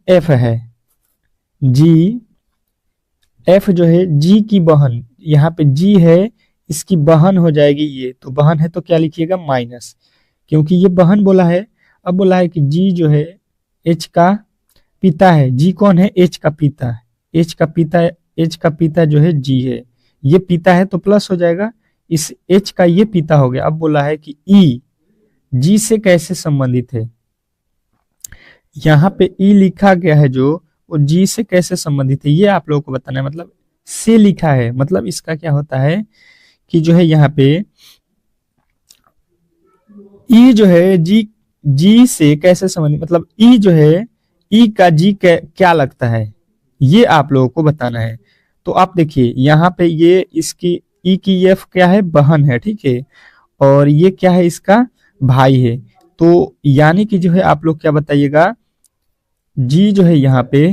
F है, जी F जो है जी की बहन, यहाँ पे जी है, इसकी बहन हो जाएगी ये, तो बहन है तो क्या लिखिएगा माइनस, क्योंकि ये बहन बोला है। अब बोला है कि जी जो है एच का पिता है, जी कौन है, एच का पिता है, एच का पिता, एच का पिता जो है जी है, ये पिता है तो प्लस हो जाएगा, इस एच का ये पिता हो गया। अब बोला है कि ई जी से कैसे संबंधित है, यहाँ पे ई लिखा गया है जो, वो जी से कैसे संबंधित है ये आप लोगों को बताना है, मतलब से लिखा है, मतलब इसका क्या होता है कि जो है यहाँ पे ई जो है जी, जी से कैसे संबंधित, मतलब ई जो है, ई का जी क्या लगता है, ये आप लोगों को बताना है। तो आप देखिए यहाँ पे ये इसकी ई की एफ क्या है, बहन है, ठीक है, और ये क्या है, इसका भाई है। तो यानी कि जो है आप लोग क्या बताइएगा, जी जो है यहाँ पे,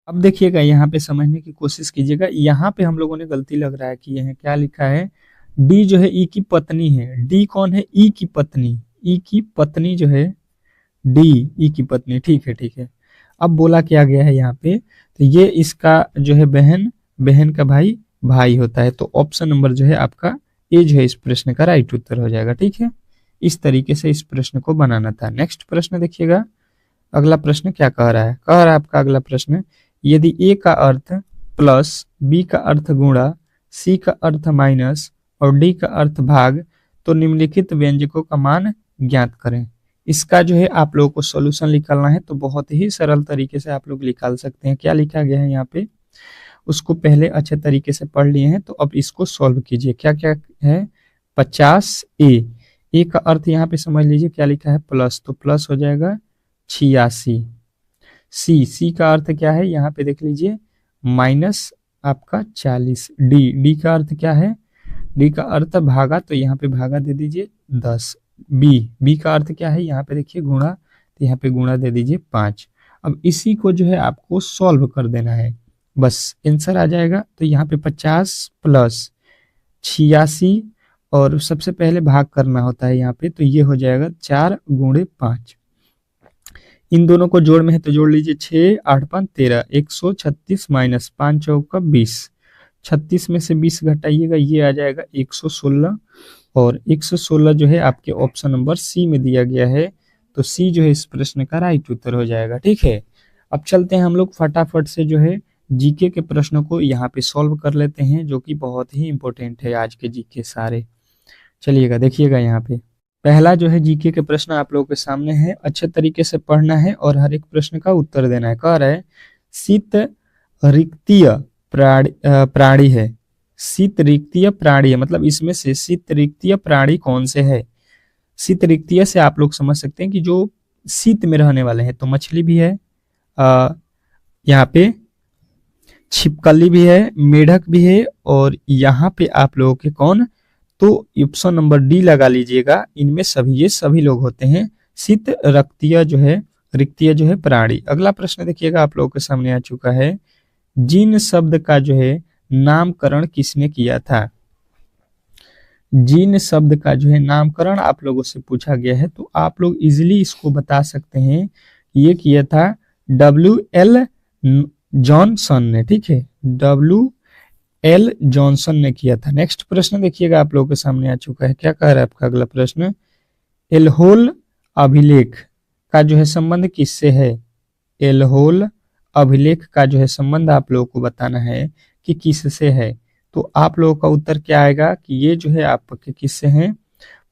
अब देखिएगा यहाँ पे समझने की कोशिश कीजिएगा, यहाँ पे हम लोगों ने गलती लग रहा है कि यह क्या लिखा है, डी जो है ई की पत्नी है, डी कौन है, ई की पत्नी, ई की पत्नी जो है डी, ई की पत्नी, ठीक है ठीक है। अब बोला क्या गया है यहाँ पे, तो ये इसका जो है बहन, बहन का भाई भाई होता है, तो ऑप्शन नंबर जो है आपका ए जो है इस प्रश्न का राइट उत्तर हो जाएगा, ठीक है। इस तरीके से इस प्रश्न को बनाना था। नेक्स्ट प्रश्न देखिएगा, अगला प्रश्न क्या कह रहा है, कह रहा है आपका अगला प्रश्न, यदि ए का अर्थ प्लस, बी का अर्थ गुणा, सी का अर्थ माइनस और डी का अर्थ भाग, तो निम्नलिखित व्यंजकों का मान ज्ञात करें। इसका जो है आप लोगों को सॉल्यूशन निकालना है, तो बहुत ही सरल तरीके से आप लोग निकाल सकते हैं। क्या लिखा गया है यहाँ पे, उसको पहले अच्छे तरीके से पढ़ लिए हैं, तो अब इसको सॉल्व कीजिए। क्या क्या है, 50 ए का अर्थ यहाँ पे समझ लीजिए क्या लिखा है, प्लस, तो प्लस हो जाएगा 86। सी का अर्थ क्या है, यहाँ पे देख लीजिए माइनस आपका 40। डी का अर्थ क्या है, डी का अर्थ भागा, तो यहाँ पे भागा दे दीजिए 10। बी का अर्थ क्या है, यहाँ पे देखिए गुणा, तो यहाँ पे गुणा दे दीजिए 5। अब इसी को जो है आपको सॉल्व कर देना है, बस आंसर आ जाएगा। तो यहाँ पे 50 प्लस 86 और सबसे पहले भाग करना होता है यहाँ पे, तो ये हो जाएगा 4 गुणे 5। इन दोनों को जोड़ में है तो जोड़ लीजिए, 6 8 5 13, 136 माइनस 5 चौका 20, 36 में से 20 घटाइएगा, ये आ जाएगा 116, और 116 जो है आपके ऑप्शन नंबर सी में दिया गया है, तो सी जो है इस प्रश्न का राइट उत्तर हो जाएगा, ठीक है। अब चलते हैं हम लोग फटाफट से जो है जीके के प्रश्नों को यहाँ पे सॉल्व कर लेते हैं, जो कि बहुत ही इंपॉर्टेंट है आज के जीके सारे। चलिएगा देखिएगा यहाँ पे पहला जो है जीके के प्रश्न आप लोगों के सामने है, अच्छे तरीके से पढ़ना है और हर एक प्रश्न का उत्तर देना है। कह रहा है शीत रिक्तीय प्राणी है, शीत रिक्तीय प्राणी है, मतलब इसमें से शीत रिक्तीय प्राणी कौन से है। शीत रिक्तीय से आप लोग समझ सकते हैं कि जो शीत में रहने वाले हैं, तो मछली भी है, यहाँ पे छिपकली भी है, मेढक भी है, और यहाँ पे आप लोगों के कौन, तो ऑप्शन नंबर डी लगा लीजिएगा, इनमें सभी ये सभी लोग होते हैं शीत रक्तीय जो है, रिक्तीय जो है प्राणी। अगला प्रश्न देखिएगा आप लोगों के सामने आ चुका है, जिन शब्द का जो है नामकरण किसने किया था। जिन शब्द का जो है नामकरण आप लोगों से पूछा गया है, तो आप लोग इजीली इसको बता सकते हैं, ये किया था WL जॉनसन ने, ठीक है, WL जॉनसन ने किया था। नेक्स्ट प्रश्न देखिएगा आप लोगों के सामने आ चुका है, क्या कह रहा है आपका अगला प्रश्न, एल्होल अभिलेख का जो है संबंध किससे है। एल्होल अभिलेख का जो है संबंध आप लोगों को बताना है कि किससे है, तो आप लोगों का उत्तर क्या आएगा कि ये जो है आपके किससे हैं,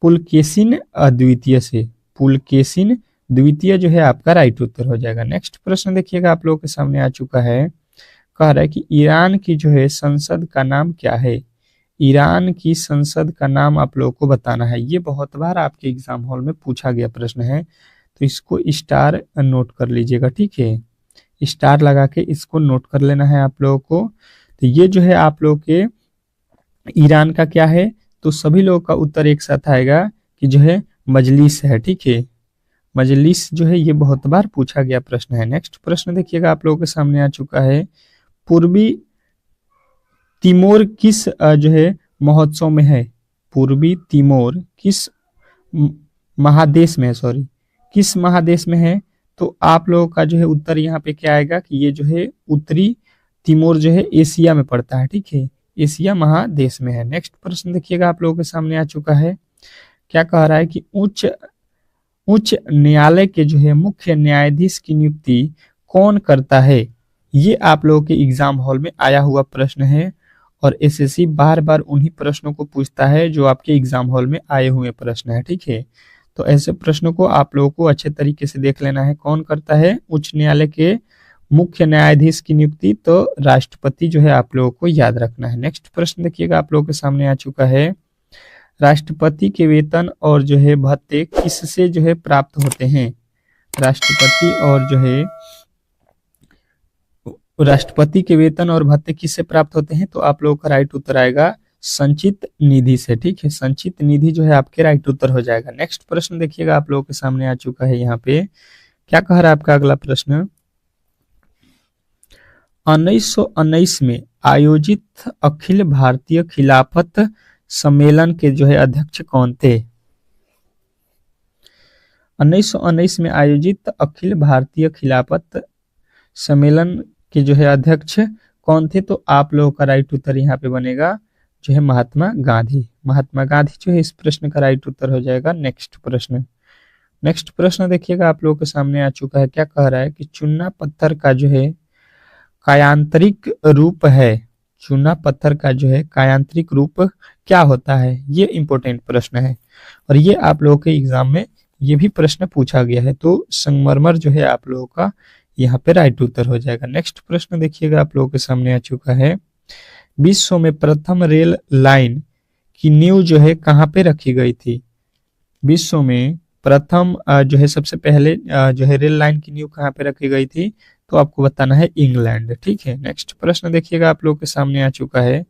पुलकेशिन अद्वितीय से, पुलकेशिन द्वितीय जो है आपका राइट उत्तर हो जाएगा। नेक्स्ट प्रश्न देखिएगा आप लोगों के सामने आ चुका है, कह रहा है कि ईरान की जो है संसद का नाम क्या है। ईरान की संसद का नाम आप लोगों को बताना है, ये बहुत बार आपके एग्जाम हॉल में पूछा गया प्रश्न है, तो इसको स्टार नोट कर लीजिएगा, ठीक है, स्टार लगा के इसको नोट कर लेना है आप लोगों को। तो ये जो है आप लोग के ईरान का क्या है, तो सभी लोगों का उत्तर एक साथ आएगा कि जो है मजलिस है, ठीक है, मजलिस जो है ये बहुत बार पूछा गया प्रश्न है। नेक्स्ट प्रश्न देखिएगा आप लोगों के सामने आ चुका है, पूर्वी तिमोर किस जो है महोत्सव में है। पूर्वी तिमोर किस महादेश में है, सॉरी किस महादेश में है, तो आप लोगों का जो है उत्तर यहाँ पे क्या आएगा कि ये जो है उत्तरी तिमोर जो है एशिया में पड़ता है, ठीक है, एशिया महादेश में है। नेक्स्ट प्रश्न देखिएगा आप लोगों के सामने आ चुका है। क्या कह रहा है कि उच्च उच्च न्यायालय के जो है मुख्य न्यायाधीश की नियुक्ति कौन करता है? ये आप लोगों के एग्जाम हॉल में आया हुआ प्रश्न है और एसएससी बार बार उन्हीं प्रश्नों को पूछता है जो आपके एग्जाम हॉल में आए हुए प्रश्न है, ठीक है। तो ऐसे प्रश्नों को आप लोगों को अच्छे तरीके से देख लेना है। कौन करता है उच्च न्यायालय के मुख्य न्यायाधीश की नियुक्ति? तो राष्ट्रपति जो है आप लोगों को याद रखना है। नेक्स्ट प्रश्न देखिएगा आप लोगों के सामने आ चुका है। राष्ट्रपति के वेतन और जो है भत्ते किससे जो है प्राप्त होते हैं? राष्ट्रपति और जो है राष्ट्रपति के वेतन और भत्ते किससे प्राप्त होते हैं? तो आप लोगों का राइट उत्तर आएगा संचित निधि से, ठीक है। संचित निधि जो है आपके राइट उत्तर हो जाएगा। नेक्स्ट प्रश्न देखिएगा आप लोगों के सामने आ चुका है। यहाँ पे क्या कह रहा है आपका अगला प्रश्न? 1919 में आयोजित अखिल भारतीय खिलाफत सम्मेलन के जो है अध्यक्ष कौन थे? 1919 में आयोजित अखिल भारतीय खिलाफत सम्मेलन के जो है अध्यक्ष कौन थे? तो आप लोगों का राइट उत्तर यहाँ पे बनेगा जो है महात्मा गांधी। महात्मा गांधी जो है इस प्रश्न का राइट उत्तर हो जाएगा। नेक्स्ट प्रश्न देखिएगा आप लोगों के सामने आ चुका है। क्या कह रहा है कि चूना पत्थर का जो है कायांतरिक रूप है? चूना पत्थर का जो है कायांतरिक रूप क्या होता है? ये इंपॉर्टेंट प्रश्न है और ये आप लोगों के एग्जाम में ये भी प्रश्न पूछा गया है। तो संगमरमर जो है आप लोगों का यहाँ पे राइट उत्तर हो जाएगा। नेक्स्ट प्रश्न देखिएगा आप लोगों के सामने आ चुका है। विश्व में प्रथम रेल लाइन की नींव जो है कहाँ पे रखी गई थी? विश्व में प्रथम जो है सबसे पहले जो है रेल लाइन की नींव कहाँ पे रखी गई थी? तो आपको बताना है इंग्लैंड, ठीक है। नेक्स्ट प्रश्न देखिएगा आप लोगों के सामने आ चुका है।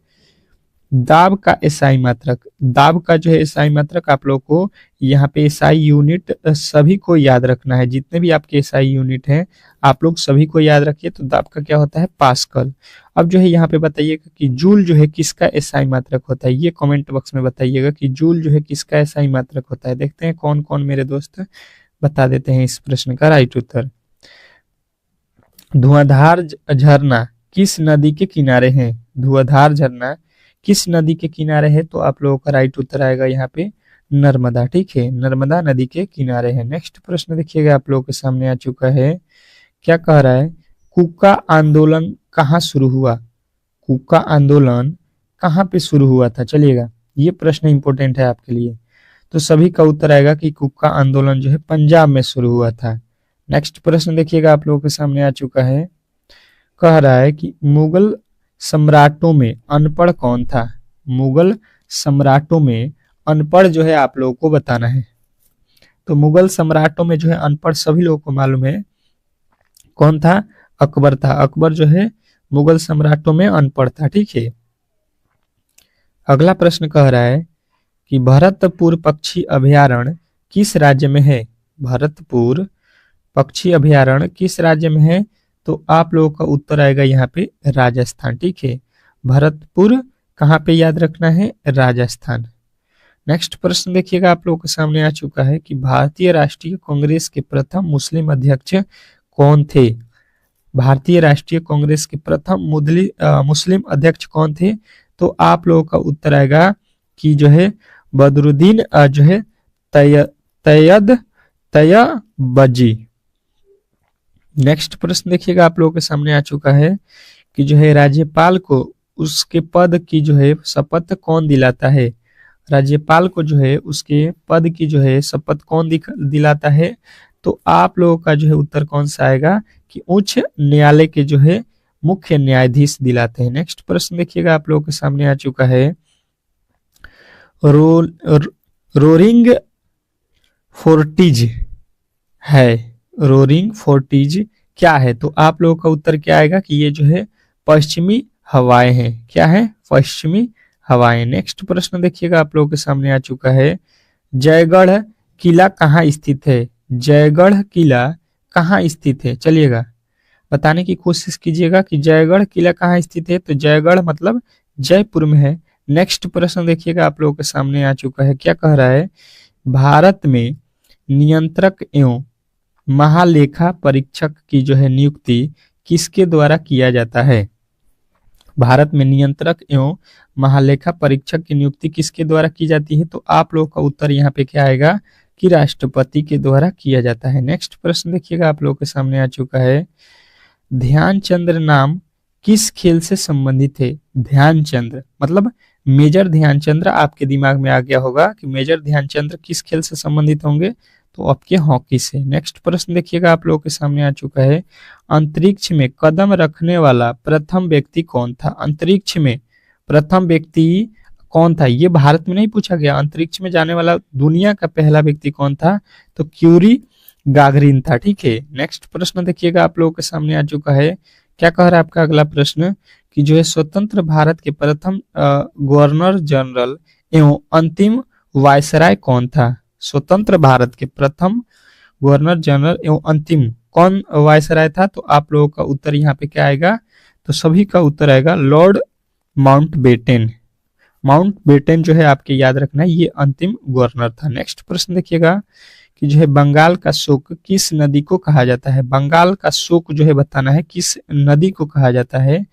दाब का एसआई मात्रक, दाब का जो है एसआई मात्रक आप लोग को यहाँ पे एसआई यूनिट सभी को याद रखना है। जितने भी आपके एसआई यूनिट हैं आप लोग सभी को याद रखिए। तो दाब का क्या होता है? पास्कल। अब जो है यहाँ पे बताइएगा कि जूल जो है किसका एसआई मात्रक होता है? ये कमेंट बॉक्स में बताइएगा कि जूल जो है किसका एसआई मात्रक होता है। देखते हैं कौन कौन मेरे दोस्त बता देते हैं इस प्रश्न का राइट उत्तर। धुआंधार झरना किस नदी के किनारे है? धुआंधार झरना किस नदी के किनारे है? तो आप लोगों का राइट उत्तर आएगा यहाँ पे नर्मदा, ठीक है, नर्मदा नदी के किनारे है। नेक्स्ट प्रश्न देखिएगा आप लोगों के सामने आ चुका है। क्या कह रहा है? कुका आंदोलन कहाँ शुरू हुआ? कुका आंदोलन कहाँ पे शुरू हुआ था? चलिएगा ये प्रश्न इंपॉर्टेंट है आपके लिए। तो सभी का उत्तर आएगा कि कुका आंदोलन जो है पंजाब में शुरू हुआ था। नेक्स्ट प्रश्न देखिएगा आप लोगों के सामने आ चुका है। कह रहा है कि मुगल सम्राटों में अनपढ़ कौन था? मुगल सम्राटों में अनपढ़ जो है आप लोगों को बताना है। तो मुगल सम्राटों में जो है अनपढ़ सभी लोगों को मालूम है कौन था? अकबर था। अकबर जो है मुगल सम्राटों में अनपढ़ था, ठीक है। अगला प्रश्न कह रहा है कि भरतपुर पक्षी अभयारण्य किस राज्य में है? भरतपुर पक्षी अभयारण्य किस राज्य में है? तो आप लोगों का उत्तर आएगा यहाँ पे राजस्थान, ठीक है। भरतपुर कहाँ पे याद रखना है? राजस्थान। नेक्स्ट प्रश्न देखिएगा आप लोगों के सामने आ चुका है कि भारतीय राष्ट्रीय कांग्रेस के प्रथम मुस्लिम अध्यक्ष कौन थे? भारतीय राष्ट्रीय कांग्रेस के प्रथम मुस्लिम अध्यक्ष कौन थे? तो आप लोगों का उत्तर आएगा कि जो है बदरुद्दीन जो है तैयबजी। नेक्स्ट प्रश्न देखिएगा आप लोगों के सामने आ चुका है कि जो है राज्यपाल को उसके पद की जो है शपथ कौन दिलाता है? राज्यपाल को जो है उसके पद की जो है शपथ कौन दिलाता है? तो आप लोगों का जो है उत्तर कौन सा आएगा कि उच्च न्यायालय के जो है मुख्य न्यायाधीश दिलाते हैं। नेक्स्ट प्रश्न देखिएगा आप लोगों के सामने आ चुका है। रोरिंग फोर्टिज है, रोरिंग फोर्टिज क्या है? तो आप लोगों का उत्तर क्या आएगा कि ये जो है पश्चिमी हवाएं हैं। क्या है? पश्चिमी हवाएं। नेक्स्ट प्रश्न देखिएगा आप लोगों के सामने आ चुका है। जयगढ़ किला कहाँ स्थित है? जयगढ़ किला कहाँ स्थित है? चलिएगा बताने की कोशिश कीजिएगा कि जयगढ़ किला कहाँ स्थित है। तो जयगढ़ मतलब जयपुर में है। नेक्स्ट प्रश्न देखिएगा आप लोगों के सामने आ चुका है। क्या कह रहा है? भारत में नियंत्रक एवं महालेखा परीक्षक की जो है नियुक्ति किसके द्वारा किया जाता है? भारत में नियंत्रक एवं महालेखा परीक्षक की नियुक्ति किसके द्वारा की जाती है? तो आप लोगों का उत्तर यहाँ पे क्या आएगा कि राष्ट्रपति के द्वारा किया जाता है। नेक्स्ट प्रश्न देखिएगा, आप लोगों के सामने आ चुका है। ध्यानचंद्र नाम किस खेल से संबंधित है? ध्यानचंद्र मतलब मेजर ध्यानचंद्र, आपके दिमाग में आ गया होगा कि मेजर ध्यानचंद्र किस खेल से संबंधित होंगे, तो आपके हॉकी से। नेक्स्ट प्रश्न देखिएगा, आप लोगों के सामने आ चुका है। अंतरिक्ष में कदम रखने वाला प्रथम व्यक्ति कौन था? अंतरिक्ष में प्रथम व्यक्ति कौन था? ये भारत में नहीं पूछा गया, अंतरिक्ष में जाने वाला दुनिया का पहला व्यक्ति कौन था? तो क्यूरी गागरिन था। ठीक है, नेक्स्ट प्रश्न देखिएगा, आप लोगों के सामने आ चुका है। क्या कह रहा है आपका अगला प्रश्न कि जो है स्वतंत्र भारत के प्रथम गवर्नर जनरल एवं अंतिम वायसराय कौन था? स्वतंत्र भारत के प्रथम गवर्नर जनरल एवं अंतिम कौन वायसराय था? तो आप लोगों का उत्तर यहाँ पे क्या आएगा? तो सभी का उत्तर आएगा लॉर्ड माउंटबेटन। माउंटबेटन जो है आपके याद रखना है, ये अंतिम गवर्नर था। नेक्स्ट प्रश्न देखिएगा कि जो है बंगाल का शोक किस नदी को कहा जाता है? बंगाल का शोक जो है बताना है किस नदी को कहा जाता है।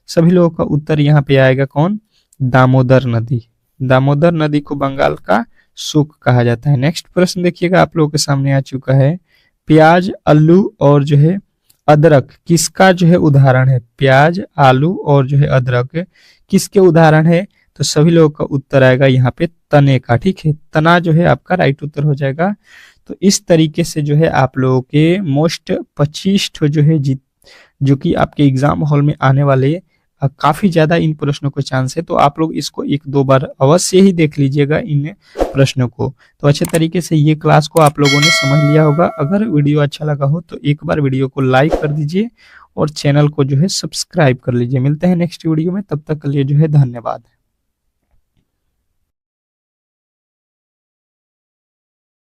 सभी लोगों का उत्तर यहाँ पे आएगा कौन? दामोदर नदी। दामोदर नदी को बंगाल का शोक कहा जाता है। नेक्स्ट प्रश्न देखिएगा, आप लोगों के सामने आ चुका है। प्याज, आलू और जो है अदरक किसका जो है उदाहरण है? प्याज, आलू और जो है अदरक किसके उदाहरण है? तो सभी लोगों का उत्तर आएगा यहाँ पे तने का। ठीक है, तना जो है आपका राइट उत्तर हो जाएगा। तो इस तरीके से जो है आप लोगों के मोस्ट 25 जो है जो कि आपके एग्जाम हॉल में आने वाले काफी ज्यादा इन प्रश्नों को चांस है, तो आप लोग इसको 1-2 बार अवश्य ही देख लीजिएगा इन प्रश्नों को। तो अच्छे तरीके से ये क्लास को आप लोगों ने समझ लिया होगा। अगर वीडियो अच्छा लगा हो तो एक बार वीडियो को लाइक कर दीजिए और चैनल को जो है सब्सक्राइब कर लीजिए। मिलते हैं नेक्स्ट वीडियो में, तब तक के लिए जो है धन्यवाद।